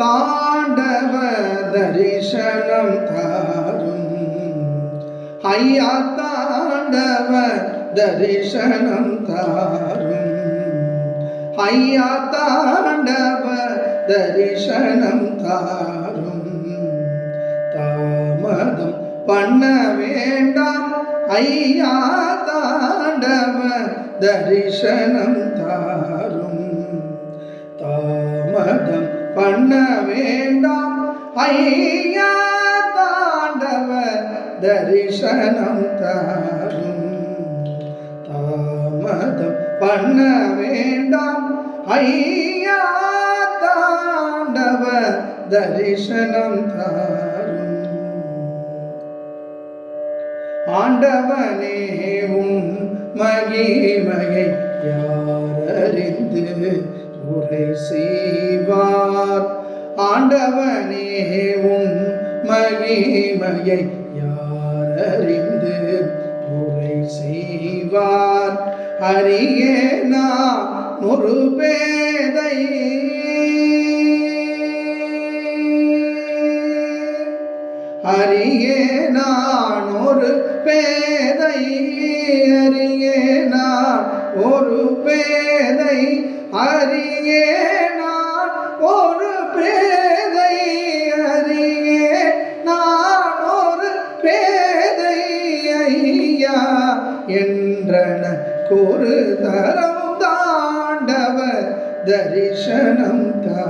தாண்டவ தரிசனம் தாரும் ஐயா தாண்டவ தரிசனம் தாரும் ஐயா தாண்டவ தரிசனம் தாரும் தாமதம் பண்ண வேண்டாம் ஐயா தாண்டவ தரிசனம் தாரும் தாமதம் பண்ண வேண்டாம் ஐயா தாண்டவ தரிசனம் தாரும் தாமதம் பண்ண வேண்டாம் ஐயா தாண்டவ தரிசனம் தாரும் ஆண்டவனே உன் மகிமையை யாரறிந்து உரை செய்வார் ஆண்டவனே உன் மகிமையை யாரறிந்து உரை செய்வார் அறியேனா ஒரு பேதை அறியேனான் ஒரு பேதை அறியேனான் ஒரு பேதை அறியேனான் ஒரு பேதை அறியேனான் ஒரு பேதை ஐயா என்றன ஒரு தரம் தாண்டவ தரிசனம் தா